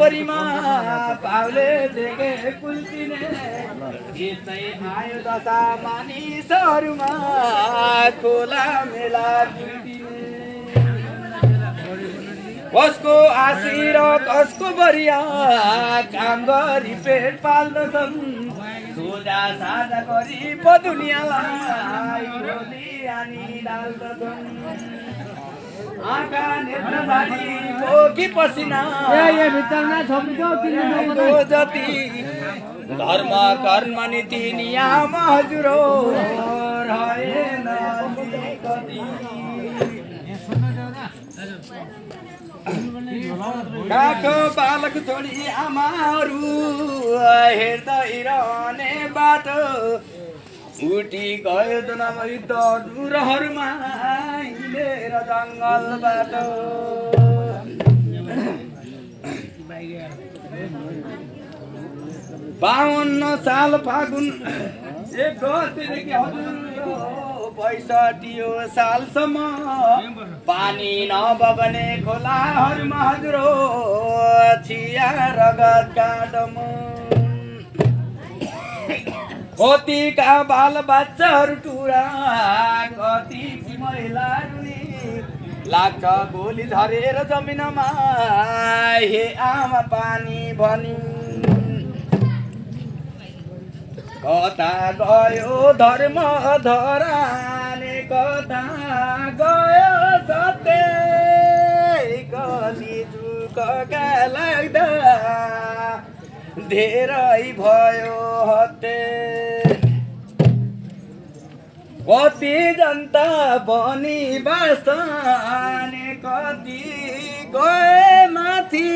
परिमा Paule देखे कुल्चिने यतै आयो दशा मानिसहरूमा खोला मेला बिर्तिने कसको आशी र कसको बरिया काम गरी पेट पाल्दछन् सोझा साझा गरी पो दुनियाँलाई गोली हानी डाल्दछन् आँखा नेत्रधारी पोकी पसिना जति धर्म कर्म नीति नियम हजुर रहेन कति काठो बालक छोडी आमाहरू हेर्दै रहने बाटो उठी गयो जनमै डुरहरूमा हिँडेर जङ्गलबाट 52 साल फागुन 1 गतेदेखि हजुर 65 सालसम्म पानी नबगने खोलाहरूमा हजुर छिया रगत काटम कतिका बाल बच्चाहरू टुरा कति महिलाहरू लाग्छ गोली झरेर जमिनमा हे आमा पानी भनी कता गयो धर्म धराने कता गयो सत्य कली जुकका लाग्दा धेरै भयो हत्ते कति जनता बनी बस्ने कति गए माथि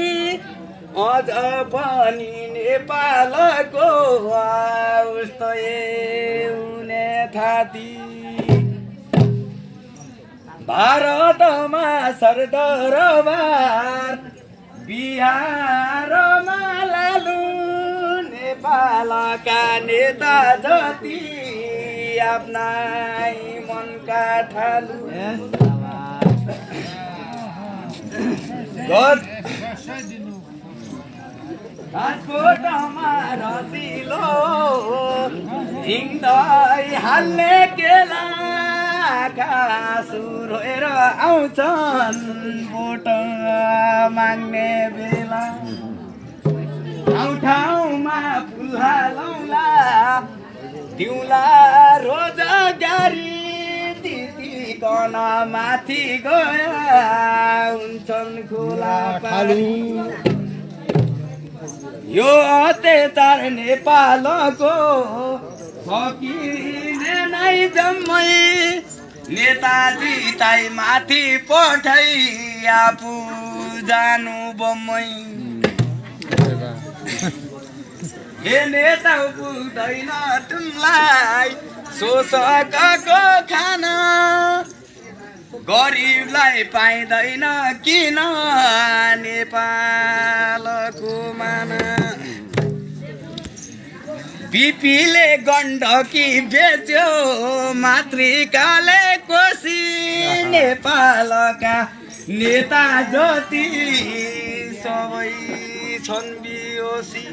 अझ पनि नेपालको उस्तै हुने थाती भारतमा सरदरबार बिहारमा लालु नेपालका नेता जति आफ्नै मनका ठालु काठकोटमा रसिलो हिँड्दै हाल्ने केला सुर रोएर आउँछन् भोट माग्ने बेला ठाउँ ठाउँमा फुल हालौँला दिउँला रोजगारी दिदीकन माथि गया हुन्छन् खोला पानी यो अत्याचार नेपालको फकिने नै जम्मै नेताजीलाई माथि पठाइ आफू जानु बम्मै हे नेता पुग्दैन तिमीलाई शोषकको खाना गरिबलाई पाइँदैन किन नेपालको माना बिपीले गण्डकी बेच्यो मातृकाले कोसी नेपालका नेता जति सबै छन् बियोसी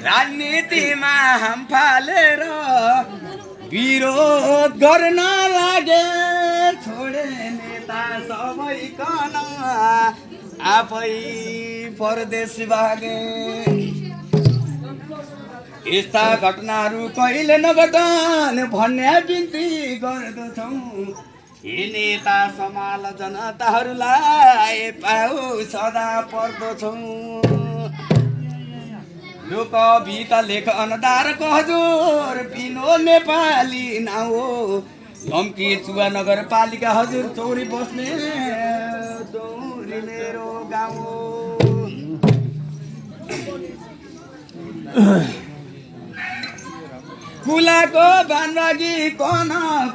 राजनीतिमा हम फालेर विरोध गर्न लागे छोडे नेता सबैकन आफै परदेश भागे यस्ता घटनाहरू कहिले नघटन भन्ने बिन्ती गर्दछौँ हे नेता समाल जनताहरूलाई पाउ सदा पर्दछौँ यो कविता लेख अनदारको हजुर पिनो नेपाली नाउ लम्की चुवा नगरपालिका हजुर चौरी बस्ने चौरी मेरो गाउँ खोलाको बानबागी कन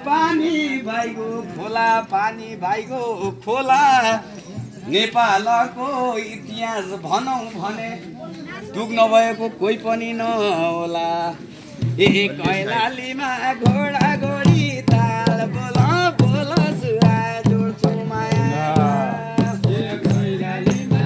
पानी भाइगो खोला पानी भाइगो खोला नेपालको इतिहास भनौँ भने दुख नभएको कोही पनि नहोला ए कैलालीमा घोडा घोडी ताल बोल बोल सुहा जोड्छु माया कैलालीमा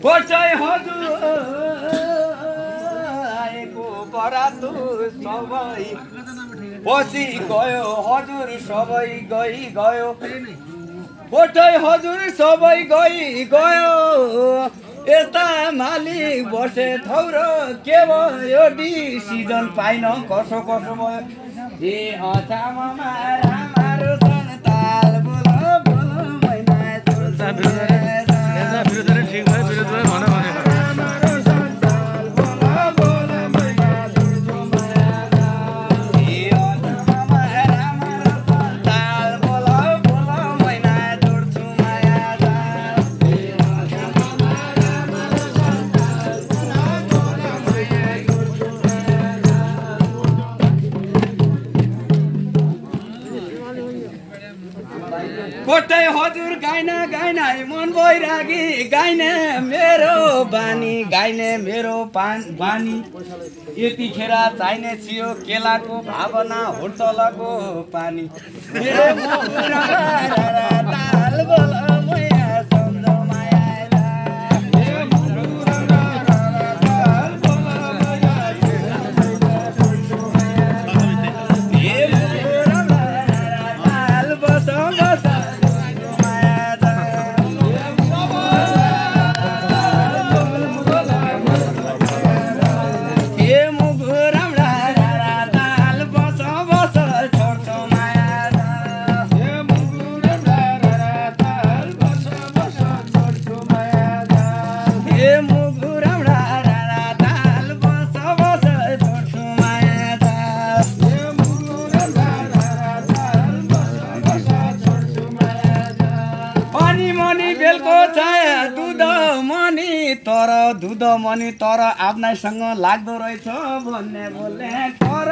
कोटै हजुर आएको बरातु सबै पछि गयो हजुर सबै गयो कोटै हजुर सबै गयो यता मालिक बसे ठौर के भयो डिसिजन पाइन कसो भयो ए अचाममा राम्रो सन्ताल बोलो मैना ठीक भयो विरोध भयो भन कोटै हजुर गाइने मन भइरागी गाइने मेरो बानी यतिखेर चाहिने थियो केलाको भावना होटलको पानी दुध मनी तर आफ्नैसँग लाग्दो रहेछ भन्ने बोले कर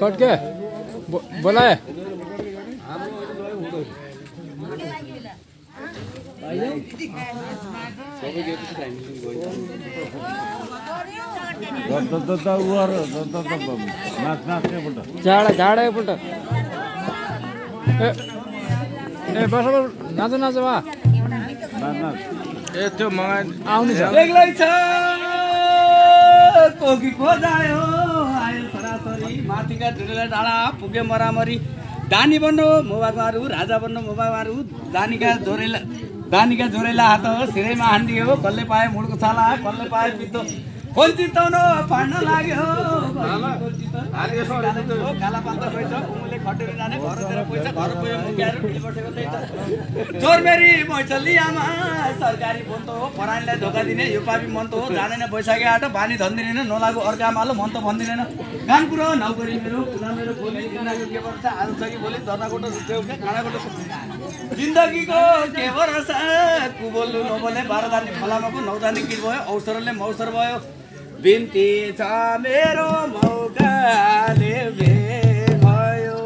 कटके बोलाए झाडा एकपल्ट ए बस नाच नाच वा ए त्यो मगाए आउने छ एक्लै छ कोकी खोजायो आयो सरासरी माथिका झुलेला डाँडा पुगे मरामरी दानी बन्नु मोबाइलहरू राजा बन्नु मोबाइलहरू दानीका जोरेला हात हो सिरैमा हान्डी हो कसले पाए मुडको छाला कसले पाए पित्तो खोल चित्ताउनु पाड्न लाग्यो काला पाल्दा पैसा उमुले खटेर जाने घरतिर पैसा घर पुग्यो मुक्याएर ढिल बसेको त्यही चोरमेरी मैसली आमा सरकारी फोन त हो परानीलाई धोका दिने यो पापी मन त हो जानेन बैशाखी आँट बानी धन्दिँदैन नलागु अर्का मालो मन त भन्दिँदैन काम कुरो नौकरी मेरो कुरा मेरो बोली जिन्दगीको के वर्ष आज छ कि भोलि दर्नाकोटो सुत्यो खानाकोटो जिन्दगीको के वर्ष कु बोल्नु नबोल्ने 12 दानी फलामा पो 9 दानी किट भयो अवसरले मौसर भयो बिन्ती छ मेरो मौकाले भेट भयो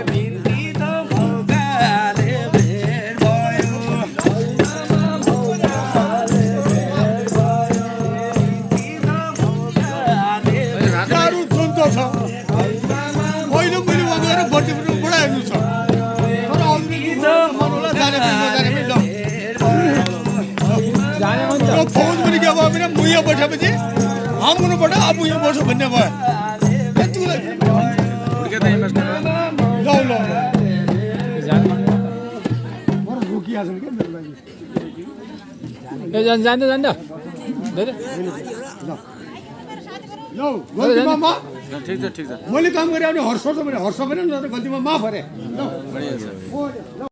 बिन्ती छ मौकाले भेट भयो अनुभव छ मैले उहाँ गएर बर्ती बढाइदिनु छ तर मन होला जाने पनि जाने हो नि त फौज पनि के भयो भने म यहाँ बसेपछि हाम्रोबाट आफू यहाँ बस्यो भन्ने भयो ल ए जान्छ जान्छ गल्तीमा माफ ठिक छ मैले काम गरेँ भने हर्ष भने न त गल्तीमा माफ अरे